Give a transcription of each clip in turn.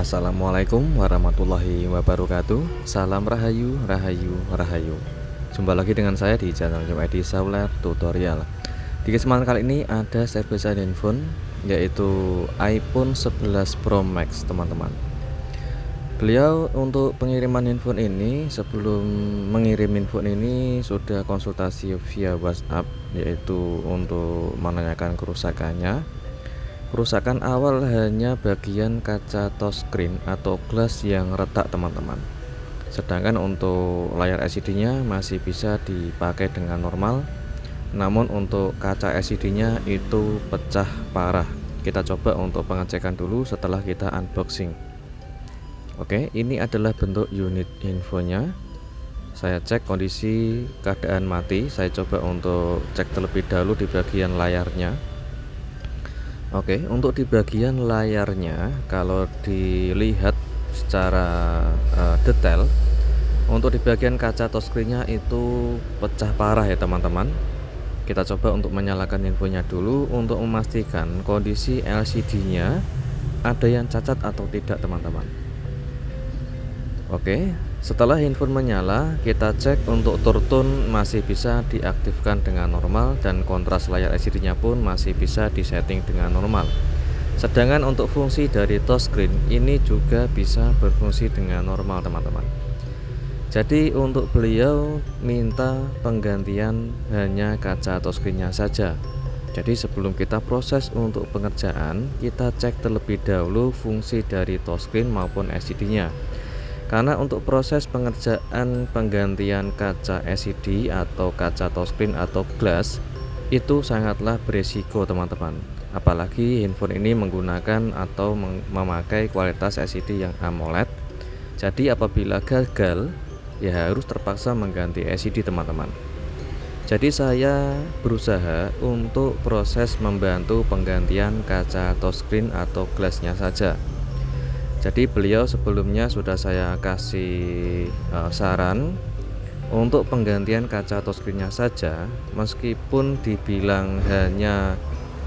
Assalamualaikum warahmatullahi wabarakatuh. Salam rahayu, rahayu, rahayu. Jumpa lagi dengan saya di channel Edi Sauler Tutorial. Di kesempatan kali ini ada service handphone yaitu iPhone 11 Pro Max, teman-teman. Beliau untuk pengiriman handphone ini, sebelum mengirim handphone ini sudah konsultasi via WhatsApp, yaitu untuk menanyakan kerusakannya. Kerusakan awal hanya bagian kaca touchscreen atau glass yang retak, teman-teman. Sedangkan untuk layar LCD-nya masih bisa dipakai dengan normal. Namun untuk kaca LCD-nya itu pecah parah. Kita coba untuk pengecekan dulu setelah kita unboxing. Oke, ini adalah bentuk unit infonya. Saya cek kondisi keadaan mati. Saya coba untuk cek terlebih dahulu di bagian layarnya. Oke, untuk di bagian layarnya, kalau dilihat secara detail, untuk di bagian kaca touchscreen-nya itu pecah parah ya, teman-teman. Kita coba untuk menyalakan infonya dulu untuk memastikan kondisi LCD-nya ada yang cacat atau tidak, teman-teman. Oke, setelah handphone menyala, kita cek untuk turn masih bisa diaktifkan dengan normal dan kontras layar LCD-nya pun masih bisa disetting dengan normal. Sedangkan untuk fungsi dari touchscreen ini juga bisa berfungsi dengan normal, teman-teman. Jadi untuk beliau minta penggantian hanya kaca touchscreen-nya saja. Jadi sebelum kita proses untuk pengerjaan, kita cek terlebih dahulu fungsi dari touchscreen maupun LCD-nya. Karena untuk proses pengerjaan penggantian kaca LCD atau kaca touchscreen atau glass itu sangatlah beresiko, teman-teman. Apalagi handphone ini menggunakan atau memakai kualitas LCD yang AMOLED. Jadi apabila gagal, ya harus terpaksa mengganti LCD, teman-teman. Jadi saya berusaha untuk proses membantu penggantian kaca touchscreen atau glassnya saja. Jadi beliau sebelumnya sudah saya kasih saran untuk penggantian kaca touchscreen-nya saja. Meskipun dibilang hanya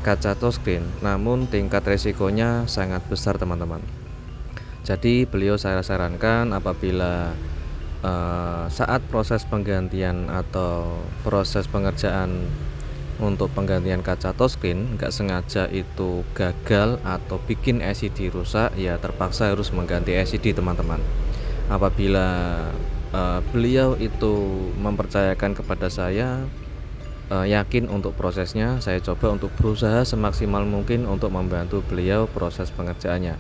kaca touchscreen, namun tingkat resikonya sangat besar, teman-teman. Jadi beliau saya sarankan apabila saat proses penggantian atau proses pengerjaan untuk penggantian kaca touchscreen nggak sengaja itu gagal atau bikin LCD rusak, ya terpaksa harus mengganti LCD, teman-teman. Apabila beliau itu mempercayakan kepada saya, yakin untuk prosesnya, saya coba untuk berusaha semaksimal mungkin untuk membantu beliau proses pengerjaannya.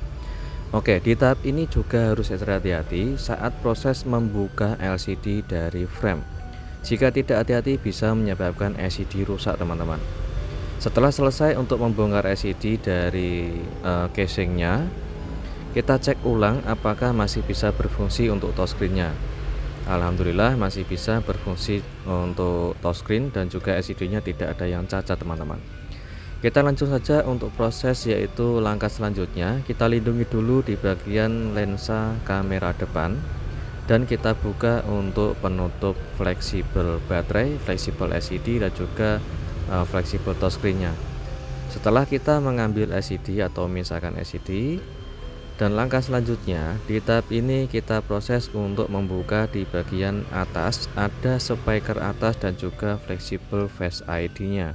Oke, di tahap ini juga harus hati-hati saat proses membuka LCD dari frame. Jika tidak hati-hati bisa menyebabkan LCD rusak, teman-teman. Setelah selesai untuk membongkar LCD dari casingnya, kita cek ulang apakah masih bisa berfungsi untuk touchscreen-nya. Alhamdulillah masih bisa berfungsi untuk touchscreen dan juga LCD-nya tidak ada yang cacat, teman-teman. Kita lanjut saja untuk proses, yaitu langkah selanjutnya kita lindungi dulu di bagian lensa kamera depan. Dan kita buka untuk penutup fleksibel baterai, fleksibel LCD dan juga fleksibel touchscreen-nya. Setelah kita mengambil LCD atau misalkan LCD, dan langkah selanjutnya di tahap ini kita proses untuk membuka di bagian atas, ada speaker atas dan juga fleksibel Face ID-nya.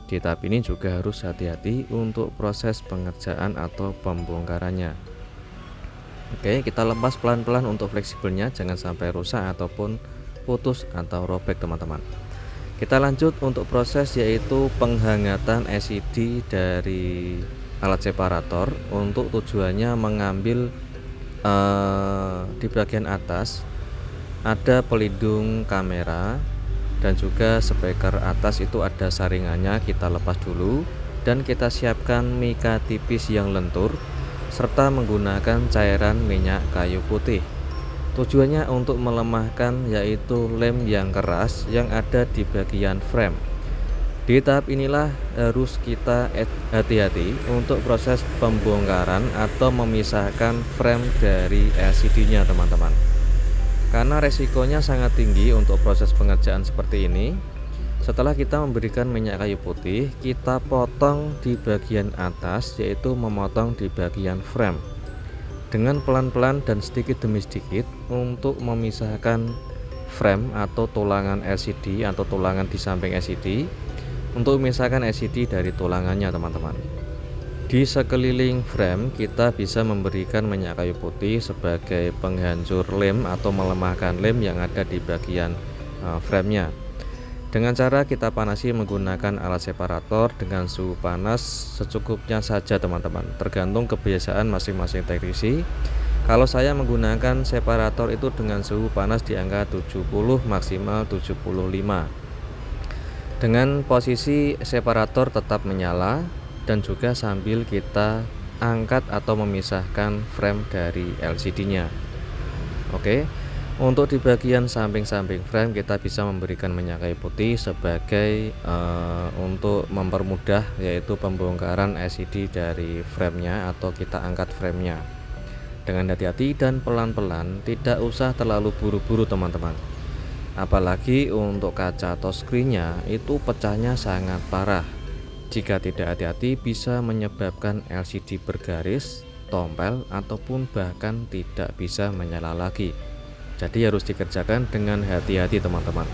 Di tahap ini juga harus hati-hati untuk proses pengerjaan atau pembongkarannya. Oke, kita lepas pelan-pelan untuk fleksibelnya, jangan sampai rusak ataupun putus atau robek, teman-teman. Kita lanjut untuk proses, yaitu penghangatan LCD dari alat separator. Untuk tujuannya mengambil di bagian atas ada pelindung kamera dan juga speaker atas itu ada saringannya, kita lepas dulu dan kita siapkan mika tipis yang lentur serta menggunakan cairan minyak kayu putih. Tujuannya untuk melemahkan yaitu lem yang keras yang ada di bagian frame. Di tahap inilah harus kita hati-hati untuk proses pembongkaran atau memisahkan frame dari LCD-nya, teman-teman. Karena resikonya sangat tinggi untuk proses pengerjaan seperti ini. Setelah kita memberikan minyak kayu putih, kita potong di bagian atas, yaitu memotong di bagian frame. dengan pelan-pelan dan sedikit demi sedikit untuk memisahkan frame atau tulangan LCD atau tulangan di samping LCD, untuk memisahkan LCD dari tulangannya teman-teman. Di sekeliling frame kita bisa memberikan minyak kayu putih sebagai penghancur lem atau melemahkan lem yang ada di bagian framenya. Dengan cara kita panasi menggunakan alat separator dengan suhu panas secukupnya saja teman-teman, tergantung kebiasaan masing-masing teknisi. Kalau saya menggunakan separator itu dengan suhu panas di angka 70 maksimal 75, dengan posisi separator tetap menyala dan juga sambil kita angkat atau memisahkan frame dari LCD-nya. Oke, untuk di bagian samping-samping frame kita bisa memberikan minyak kayu putih sebagai untuk mempermudah yaitu pembongkaran LCD dari framenya atau kita angkat framenya dengan hati-hati dan pelan-pelan, tidak usah terlalu buru-buru teman-teman. Apalagi untuk kaca touchscreen-nya itu pecahnya sangat parah. Jika tidak hati-hati bisa menyebabkan LCD bergaris, tompel, ataupun bahkan tidak bisa menyala lagi. Jadi harus dikerjakan dengan hati-hati teman-teman.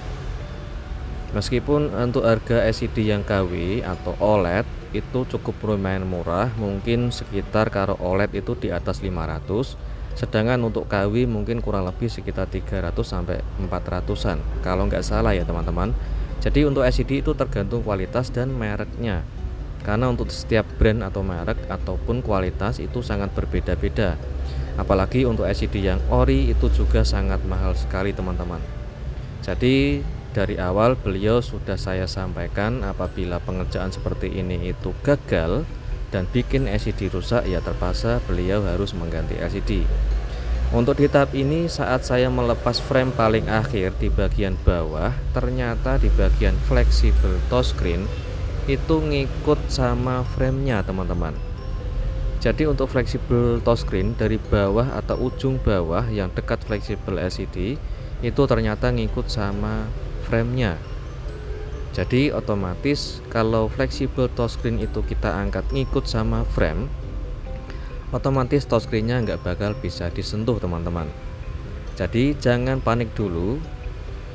Meskipun untuk harga LCD yang KW atau OLED itu cukup lumayan murah, mungkin sekitar kalau OLED itu di atas 500, sedangkan untuk KW mungkin kurang lebih sekitar 300 sampai 400-an kalau nggak salah ya teman-teman. Jadi untuk LCD itu tergantung kualitas dan mereknya, karena untuk setiap brand atau merek ataupun kualitas itu sangat berbeda-beda. Apalagi untuk LCD yang ori itu juga sangat mahal sekali teman-teman. Jadi dari awal beliau sudah saya sampaikan, apabila pengerjaan seperti ini itu gagal dan bikin LCD rusak, ya terpaksa beliau harus mengganti LCD. Untuk di tahap ini saat saya melepas frame paling akhir di bagian bawah, ternyata di bagian fleksibel touchscreen itu ngikut sama framenya teman-teman. Jadi untuk fleksibel touchscreen dari bawah atau ujung bawah yang dekat fleksibel LCD itu ternyata ngikut sama framenya. Jadi otomatis kalau fleksibel touchscreen itu kita angkat ngikut sama frame, otomatis touchscreen-nya nggak bakal bisa disentuh teman-teman. Jadi jangan panik dulu,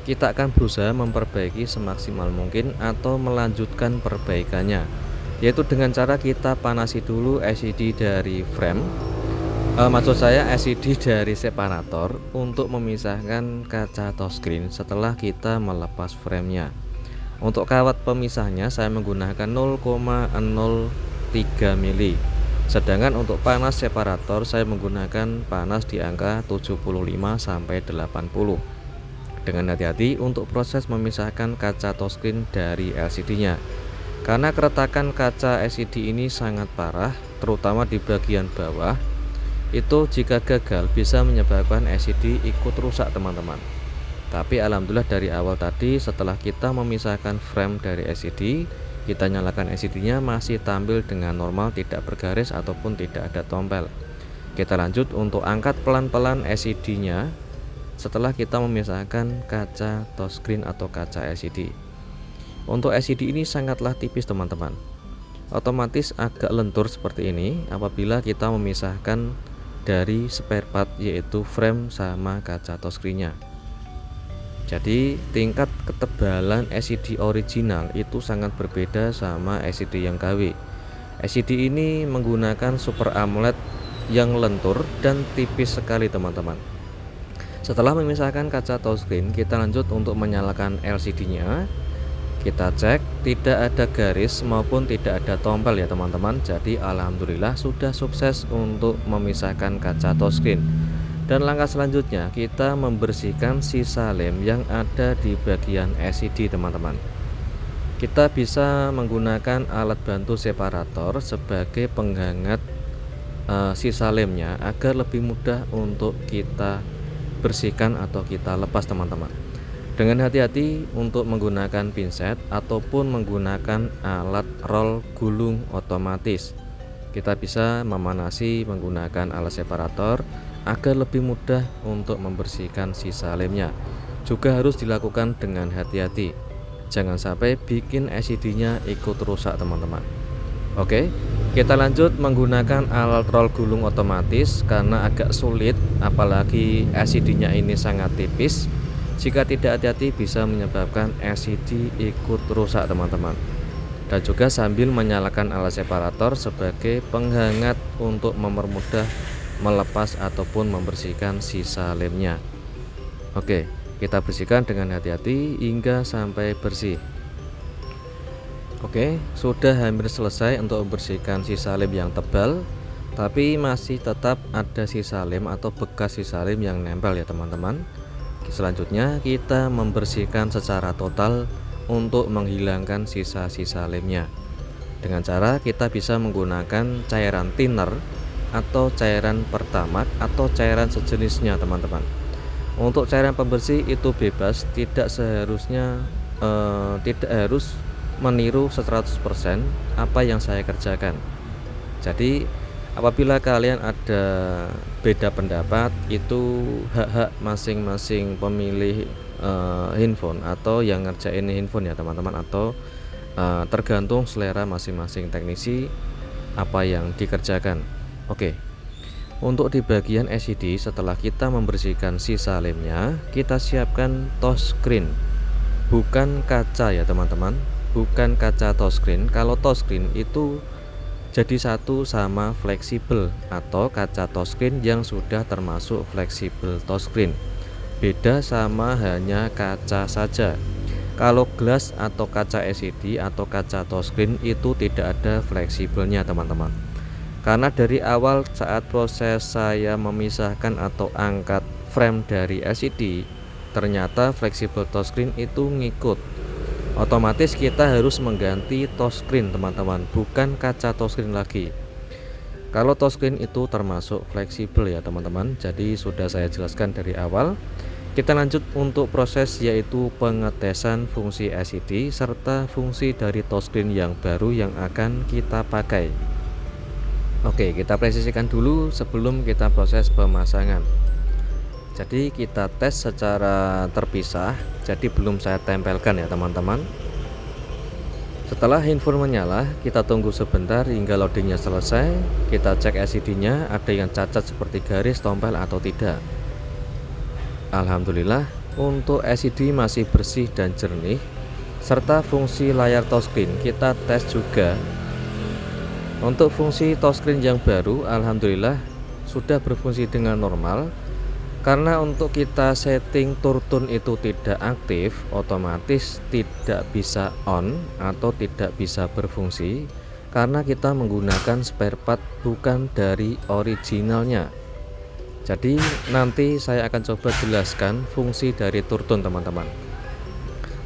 kita akan berusaha memperbaiki semaksimal mungkin atau melanjutkan perbaikannya, yaitu dengan cara kita panasi dulu LCD dari frame, maksud saya LCD dari separator untuk memisahkan kaca touchscreen setelah kita melepas framenya. Untuk kawat pemisahnya saya menggunakan 0,03 mili, sedangkan untuk panas separator saya menggunakan panas di angka 75 sampai 80. Dengan hati-hati untuk proses memisahkan kaca touchscreen dari LCD-nya. Karena keretakan kaca LCD ini sangat parah, terutama di bagian bawah, itu jika gagal bisa menyebabkan LCD ikut rusak teman-teman. Tapi alhamdulillah dari awal tadi setelah kita memisahkan frame dari LCD, kita nyalakan LCD-nya masih tampil dengan normal, tidak bergaris ataupun tidak ada tompel. Kita lanjut untuk angkat pelan-pelan LCD-nya setelah kita memisahkan kaca touchscreen atau kaca LCD. Untuk LCD ini sangatlah tipis teman-teman, otomatis agak lentur seperti ini apabila kita memisahkan dari spare part yaitu frame sama kaca touchscreen-nya. Jadi tingkat ketebalan LCD original itu sangat berbeda sama LCD yang KW. LCD ini menggunakan Super AMOLED yang lentur dan tipis sekali teman-teman. Setelah memisahkan kaca touchscreen, kita lanjut untuk menyalakan LCD-nya. Kita cek tidak ada garis maupun tidak ada tompel ya teman-teman. Jadi alhamdulillah sudah sukses untuk memisahkan kaca touchscreen. Dan langkah selanjutnya kita membersihkan sisa lem yang ada di bagian LCD teman-teman. Kita bisa menggunakan alat bantu separator sebagai penghangat sisa lemnya agar lebih mudah untuk kita bersihkan atau kita lepas teman-teman. Dengan hati-hati untuk menggunakan pinset ataupun menggunakan alat roll gulung otomatis. Kita bisa memanasi menggunakan alat separator agar lebih mudah untuk membersihkan sisa lemnya. Juga harus dilakukan dengan hati-hati, jangan sampai bikin LCD-nya ikut rusak teman-teman. Oke, Kita lanjut menggunakan alat roll gulung otomatis karena agak sulit, apalagi LCD-nya ini sangat tipis. Jika tidak hati-hati bisa menyebabkan LCD ikut rusak teman-teman. Dan juga sambil menyalakan alat separator sebagai penghangat untuk mempermudah melepas ataupun membersihkan sisa lemnya. Oke, kita bersihkan dengan hati-hati hingga sampai bersih. Oke, sudah hampir selesai untuk membersihkan sisa lem yang tebal, tapi masih tetap ada sisa lem atau bekas sisa lem yang nempel ya teman-teman. Selanjutnya kita membersihkan secara total untuk menghilangkan sisa-sisa lemnya. Dengan cara kita bisa menggunakan cairan thinner atau cairan pertamax atau cairan sejenisnya teman-teman. Untuk cairan pembersih itu bebas, tidak harus meniru 100% apa yang saya kerjakan. Jadi apabila kalian ada beda pendapat, itu hak-hak masing-masing pemilik handphone atau yang ngerjain handphone ya teman-teman, atau tergantung selera masing-masing teknisi apa yang dikerjakan. Oke, untuk di bagian LCD setelah kita membersihkan sisa lemnya, kita siapkan touchscreen, bukan kaca ya teman-teman, bukan kaca touchscreen. Kalau touchscreen itu jadi satu sama fleksibel atau kaca touchscreen yang sudah termasuk fleksibel touchscreen. Beda sama hanya kaca saja. Kalau gelas atau kaca LCD atau kaca touchscreen itu tidak ada fleksibelnya teman-teman. Karena dari awal saat proses saya memisahkan atau angkat frame dari LCD, ternyata fleksibel touchscreen itu ngikut. Otomatis kita harus mengganti touchscreen teman-teman, bukan kaca touchscreen lagi. Kalau touchscreen itu termasuk fleksibel ya teman-teman. Jadi sudah saya jelaskan dari awal. Kita lanjut untuk proses yaitu pengetesan fungsi LCD serta fungsi dari touchscreen yang baru yang akan kita pakai. Oke, kita presisikan dulu sebelum kita proses pemasangan. Jadi kita tes secara terpisah, jadi belum saya tempelkan ya teman-teman. Setelah handphone menyala, kita tunggu sebentar hingga loadingnya selesai. Kita cek LCD-nya ada yang cacat seperti garis, tompel atau tidak. Alhamdulillah untuk LCD masih bersih dan jernih. Serta fungsi layar touchscreen kita tes juga. Untuk fungsi touchscreen yang baru, alhamdulillah sudah berfungsi dengan normal. Karena untuk kita setting turn itu tidak aktif, otomatis tidak bisa on atau tidak bisa berfungsi karena kita menggunakan spare part bukan dari originalnya. Jadi nanti saya akan coba jelaskan fungsi dari turn teman-teman.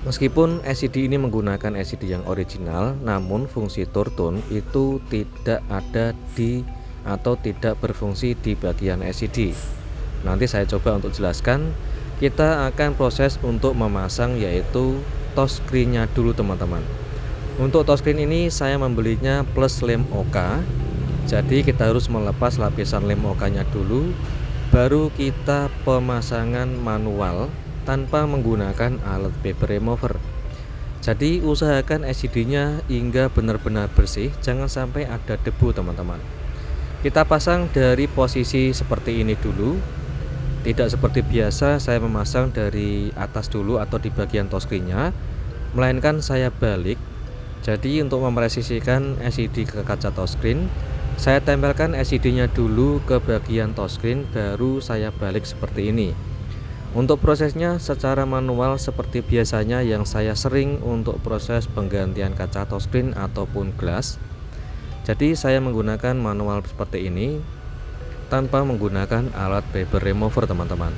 Meskipun LCD ini menggunakan LCD yang original, namun fungsi turn itu tidak ada di atau tidak berfungsi di bagian LCD. Nanti saya coba untuk jelaskan. Kita akan proses untuk memasang yaitu touchscreen-nya dulu teman-teman. Untuk touchscreen ini saya membelinya plus lem OK. Jadi kita harus melepas lapisan lem OK-nya dulu, baru kita pemasangan manual tanpa menggunakan alat paper remover. Jadi usahakan LCD-nya hingga benar-benar bersih, jangan sampai ada debu teman-teman. Kita pasang dari posisi seperti ini dulu. Tidak seperti biasa saya memasang dari atas dulu atau di bagian touchscreen-nya, melainkan saya balik. Jadi untuk mempresisikan LCD ke kaca touchscreen, saya tempelkan LCD-nya dulu ke bagian touchscreen, baru saya balik seperti ini. Untuk prosesnya secara manual seperti biasanya yang saya sering untuk proses penggantian kaca touchscreen ataupun gelas. Jadi saya menggunakan manual seperti ini tanpa menggunakan alat paper remover teman-teman.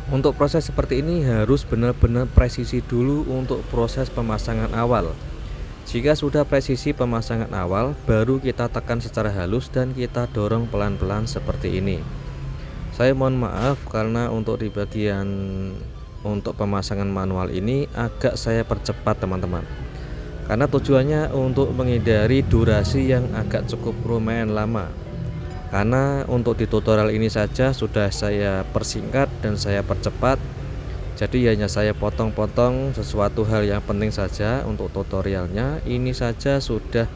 Untuk proses seperti ini harus benar-benar presisi dulu untuk proses pemasangan awal. Jika sudah presisi pemasangan awal, baru kita tekan secara halus dan kita dorong pelan-pelan seperti ini. Saya mohon maaf karena untuk di bagian untuk pemasangan manual ini agak saya percepat teman-teman, karena tujuannya untuk menghindari durasi yang agak cukup lumayan lama. Karena untuk di tutorial ini saja sudah saya persingkat dan saya percepat. Jadi hanya saya potong-potong sesuatu hal yang penting saja untuk tutorialnya. Ini saja sudah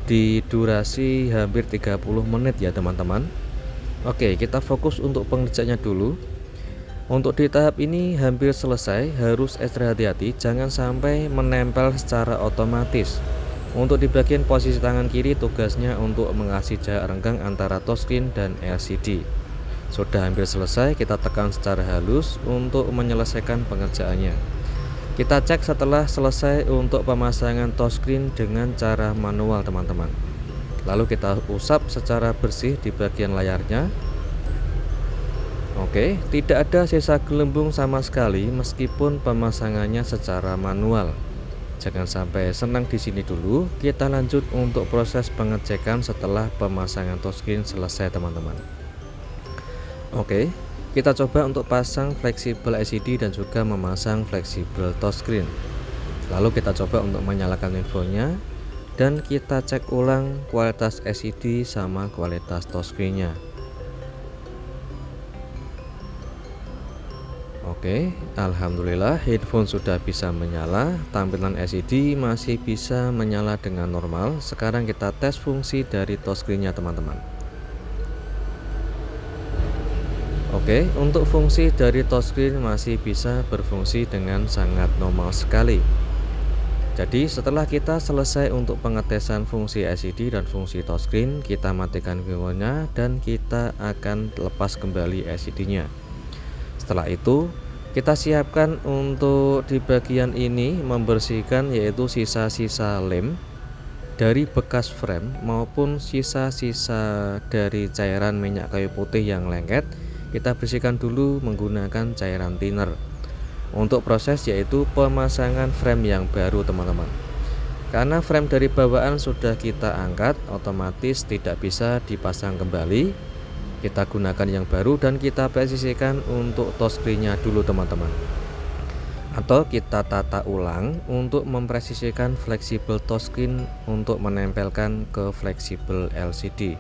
di durasi hampir 30 menit ya teman-teman. Oke, kita fokus untuk pengerjaannya dulu. Untuk di tahap ini hampir selesai, harus extra hati-hati jangan sampai menempel secara otomatis. Untuk di bagian posisi tangan kiri, tugasnya untuk mengasih jarak renggang antara touchscreen dan LCD. Sudah hampir selesai, kita tekan secara halus untuk menyelesaikan pengerjaannya. Kita cek setelah selesai untuk pemasangan touchscreen dengan cara manual teman-teman. Lalu kita usap secara bersih di bagian layarnya. Oke, tidak ada sisa gelembung sama sekali meskipun pemasangannya secara manual. Jangan sampai senang di sini dulu. Kita lanjut untuk proses pengecekan setelah pemasangan touchscreen selesai teman-teman. Oke, kita coba untuk pasang fleksibel LCD dan juga memasang fleksibel touchscreen. Lalu kita coba untuk menyalakan infonya dan kita cek ulang kualitas LCD sama kualitas touchscreen-nya. Oke, alhamdulillah handphone sudah bisa menyala, tampilan LCD masih bisa menyala dengan normal. Sekarang kita tes fungsi dari touchscreen-nya teman-teman. Oke, untuk fungsi dari touchscreen masih bisa berfungsi dengan sangat normal sekali. Jadi setelah kita selesai untuk pengetesan fungsi LCD dan fungsi touchscreen, kita matikan videonya dan kita akan lepas kembali LCD-nya. Setelah itu kita siapkan untuk di bagian ini membersihkan yaitu sisa-sisa lem dari bekas frame maupun sisa-sisa dari cairan minyak kayu putih yang lengket. Kita bersihkan dulu menggunakan cairan thinner. Untuk proses yaitu pemasangan frame yang baru teman-teman. Karena frame dari bawaan sudah kita angkat, otomatis tidak bisa dipasang kembali. Kita gunakan yang baru dan kita presisikan untuk touchscreen-nya dulu teman-teman. Atau kita tata ulang untuk mempresisikan fleksibel touchscreen untuk menempelkan ke fleksibel LCD.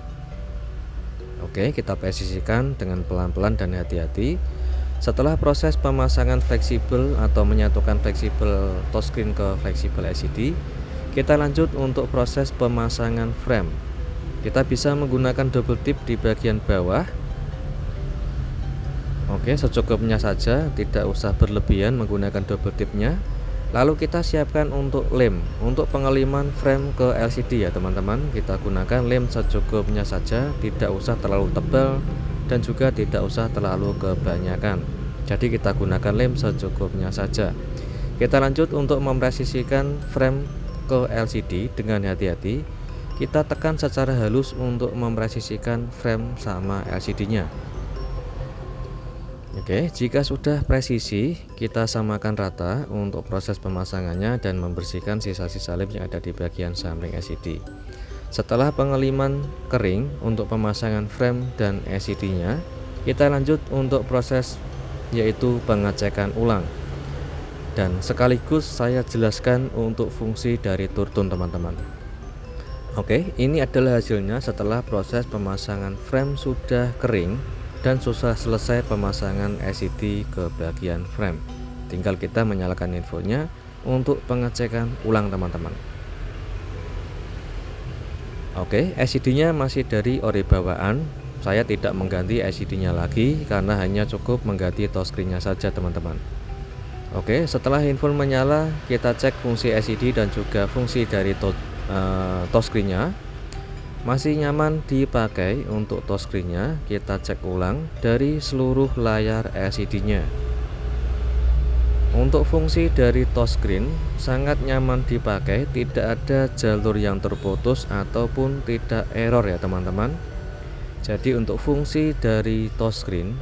Oke, kita presisikan dengan pelan-pelan dan hati-hati. Setelah proses pemasangan fleksibel atau menyatukan fleksibel touchscreen ke fleksibel LCD, kita lanjut untuk proses pemasangan frame. Kita bisa menggunakan double tip di bagian bawah. Oke, secukupnya saja, tidak usah berlebihan menggunakan double tipnya. Lalu kita siapkan untuk lem, untuk pengeliman frame ke LCD ya teman-teman. Kita gunakan lem secukupnya saja, tidak usah terlalu tebal dan juga tidak usah terlalu kebanyakan. Jadi kita gunakan lem secukupnya saja. Kita lanjut untuk mempresisikan frame ke LCD dengan hati-hati. Kita tekan secara halus untuk mempresisikan frame sama LCD-nya. Oke, jika sudah presisi, kita samakan rata untuk proses pemasangannya dan membersihkan sisa-sisa lem yang ada di bagian samping LCD. Setelah pengeliman kering untuk pemasangan frame dan LCD-nya, kita lanjut untuk proses yaitu pengecekan ulang. Dan sekaligus saya jelaskan untuk fungsi dari turtun teman-teman. Oke, ini adalah hasilnya setelah proses pemasangan frame sudah kering dan sudah selesai pemasangan LCD ke bagian frame. Tinggal kita menyalakan infonya untuk pengecekan ulang teman-teman. Oke, LCD-nya masih dari ori bawaan. Saya tidak mengganti LCD-nya lagi karena hanya cukup mengganti touchscreen-nya saja teman-teman. Oke, setelah handphone menyala, kita cek fungsi LCD dan juga fungsi dari touchscreen-nya. Masih nyaman dipakai. Untuk touchscreen-nya kita cek ulang dari seluruh layar LCD-nya. Untuk fungsi dari touchscreen sangat nyaman dipakai, tidak ada jalur yang terputus ataupun tidak error ya teman-teman. Jadi untuk fungsi dari touchscreen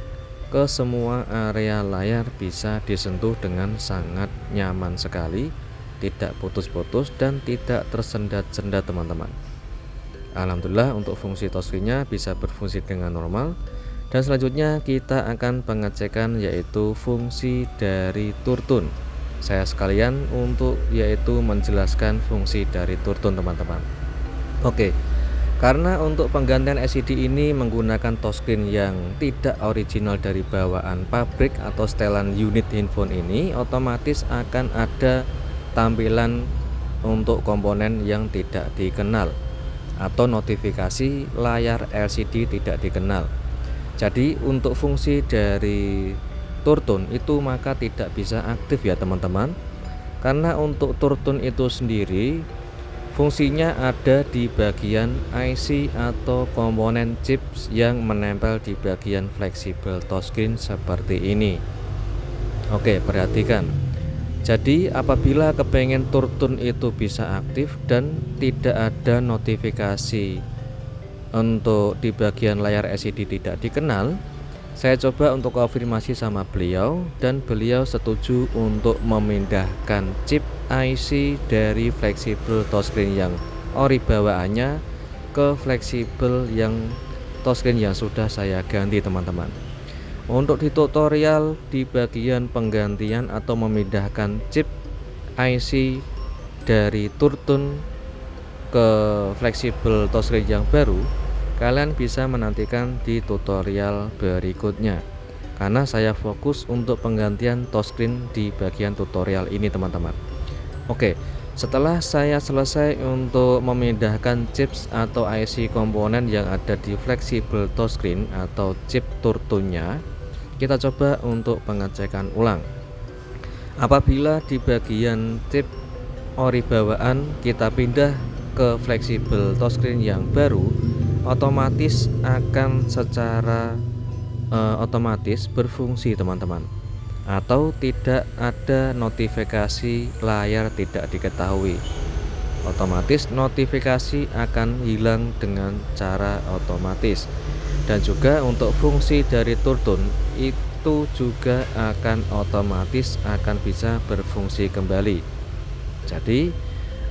ke semua area layar bisa disentuh dengan sangat nyaman sekali, tidak putus-putus dan tidak tersendat-sendat teman-teman. Alhamdulillah untuk fungsi touchscreen-nya bisa berfungsi dengan normal. Dan selanjutnya kita akan pengecekan yaitu fungsi dari turtun. Saya sekalian untuk yaitu menjelaskan fungsi dari turtun teman-teman. Oke, karena untuk penggantian LCD ini menggunakan touchscreen yang tidak original dari bawaan pabrik atau setelan unit handphone ini, otomatis akan ada tampilan untuk komponen yang tidak dikenal. atau notifikasi layar LCD tidak dikenal. Jadi untuk fungsi dari turtun itu maka tidak bisa aktif ya teman-teman. Karena untuk turtun itu sendiri fungsinya ada di bagian IC atau komponen chips yang menempel di bagian fleksibel touchscreen seperti ini. Oke, perhatikan. Jadi apabila kepengen turtun itu bisa aktif dan tidak ada notifikasi untuk di bagian layar LCD tidak dikenal, saya coba untuk konfirmasi sama beliau dan beliau setuju untuk memindahkan chip IC dari fleksibel touchscreen yang ori bawaannya ke fleksibel yang touchscreen yang sudah saya ganti teman-teman. Untuk di tutorial di bagian penggantian atau memindahkan chip IC dari turtun ke fleksibel touchscreen yang baru, kalian bisa menantikan di tutorial berikutnya, karena saya fokus untuk penggantian touchscreen di bagian tutorial ini teman-teman. Oke, setelah saya selesai untuk memindahkan chips atau IC komponen yang ada di fleksibel touchscreen atau chip turtunnya, kita coba untuk pengecekan ulang. Apabila di bagian chip ori bawaan kita pindah ke fleksibel touchscreen yang baru, otomatis akan secara otomatis berfungsi teman-teman, atau tidak ada notifikasi layar tidak diketahui. Otomatis notifikasi akan hilang dengan cara otomatis. Dan juga untuk fungsi dari turtun itu juga akan otomatis akan bisa berfungsi kembali. Jadi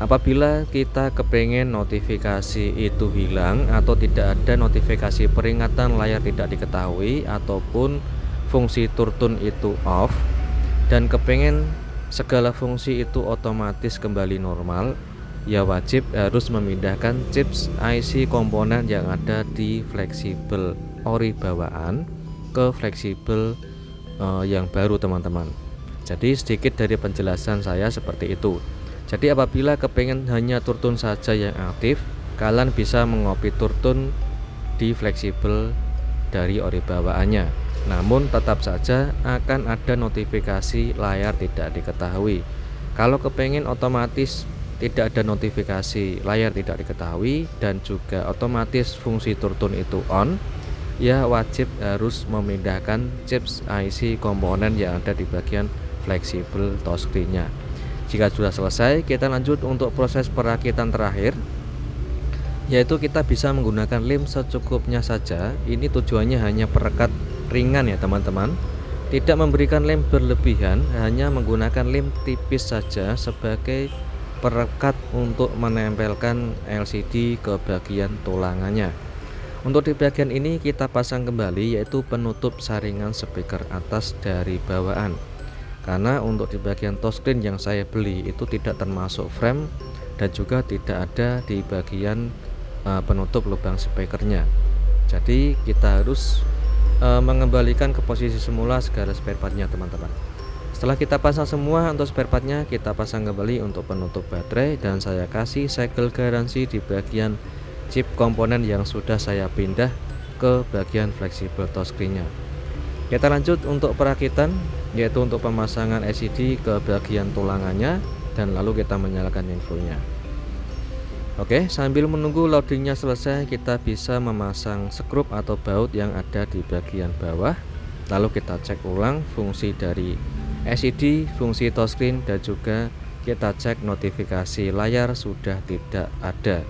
apabila kita kepengen notifikasi itu hilang atau tidak ada notifikasi peringatan layar tidak diketahui ataupun fungsi turtun itu off dan kepengen segala fungsi itu otomatis kembali normal, ya wajib harus memindahkan chips IC komponen yang ada di fleksibel ori bawaan ke fleksibel yang baru teman-teman. Jadi sedikit dari penjelasan saya seperti itu. Jadi apabila kepengen hanya turtun saja yang aktif, kalian bisa mengopi turtun di fleksibel dari ori bawaannya. Namun tetap saja akan ada notifikasi layar tidak diketahui. Kalau kepengen otomatis tidak ada notifikasi layar tidak diketahui dan juga otomatis fungsi turtun itu on, ya wajib harus memindahkan chips IC komponen yang ada di bagian fleksibel touchscreen-nya. Jika sudah selesai, kita lanjut untuk proses perakitan terakhir, yaitu kita bisa menggunakan lem secukupnya saja. Ini tujuannya hanya perekat ringan ya teman-teman, tidak memberikan lem berlebihan, hanya menggunakan lem tipis saja sebagai perekat untuk menempelkan LCD ke bagian tulangannya. Untuk di bagian ini kita pasang kembali yaitu penutup saringan speaker atas dari bawaan. Karena untuk di bagian touchscreen yang saya beli itu tidak termasuk frame dan juga tidak ada di bagian penutup lubang speakernya. Jadi kita harus mengembalikan ke posisi semula segala spare partnya teman-teman. Setelah kita pasang semua untuk spare partnya, kita pasang kembali untuk penutup baterai dan saya kasih segel garansi di bagian chip komponen yang sudah saya pindah ke bagian fleksibel touchscreen-nya. Kita lanjut untuk perakitan, yaitu untuk pemasangan LCD ke bagian tulangannya dan lalu kita menyalakan infonya. Oke, sambil menunggu loadingnya selesai, kita bisa memasang skrup atau baut yang ada di bagian bawah. Lalu kita cek ulang fungsi dari LCD, fungsi touchscreen dan juga kita cek notifikasi layar sudah tidak ada,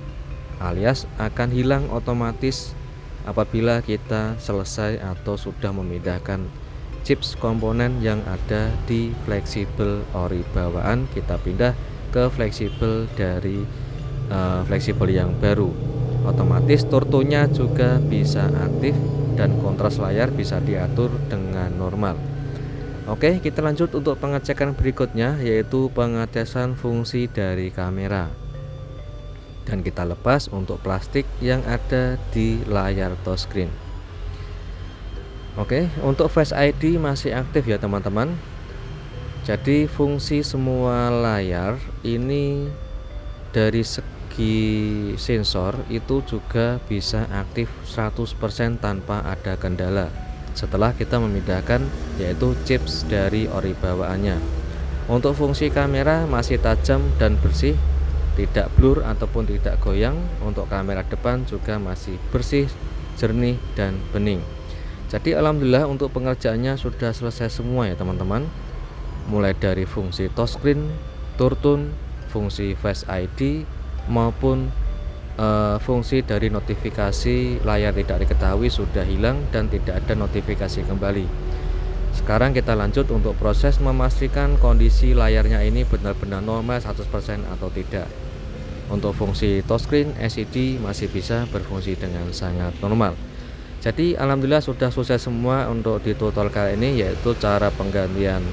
alias akan hilang otomatis apabila kita selesai atau sudah memindahkan chips komponen yang ada di fleksibel ori bawaan, kita pindah ke fleksibel dari fleksibel yang baru. Otomatis turtonya juga bisa aktif dan kontras layar bisa diatur dengan normal. Oke, kita lanjut untuk pengecekan berikutnya, yaitu pengetesan fungsi dari kamera. Dan kita lepas untuk plastik yang ada di layar touchscreen. Oke, untuk Face ID masih aktif ya teman-teman. Jadi fungsi semua layar ini dari segi teknologi sensor itu juga bisa aktif 100% tanpa ada kendala setelah kita memindahkan yaitu chips dari ori bawaannya. Untuk fungsi kamera masih tajam dan bersih, tidak blur ataupun tidak goyang. Untuk kamera depan juga masih bersih, jernih dan bening. Jadi alhamdulillah untuk pengerjaannya sudah selesai semua ya teman-teman. Mulai dari fungsi touchscreen, turn, fungsi Face ID maupun fungsi dari notifikasi layar tidak diketahui sudah hilang dan tidak ada notifikasi kembali. Sekarang kita lanjut untuk proses memastikan kondisi layarnya ini benar-benar normal 100% atau tidak. Untuk fungsi touchscreen LCD masih bisa berfungsi dengan sangat normal. Jadi alhamdulillah sudah selesai semua untuk di tutorial kali ini, yaitu cara penggantian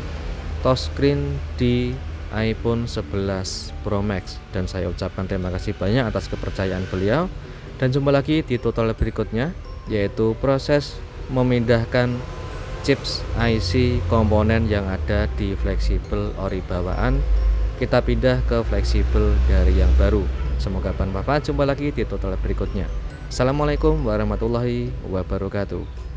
touchscreen di iPhone 11 Pro Max. Dan saya ucapkan terima kasih banyak atas kepercayaan beliau. Dan jumpa lagi di tutorial berikutnya, yaitu proses memindahkan chips IC komponen yang ada di fleksibel ori bawaan, kita pindah ke fleksibel dari yang baru. Semoga bermanfaat. Jumpa lagi di tutorial berikutnya. Assalamualaikum warahmatullahi wabarakatuh.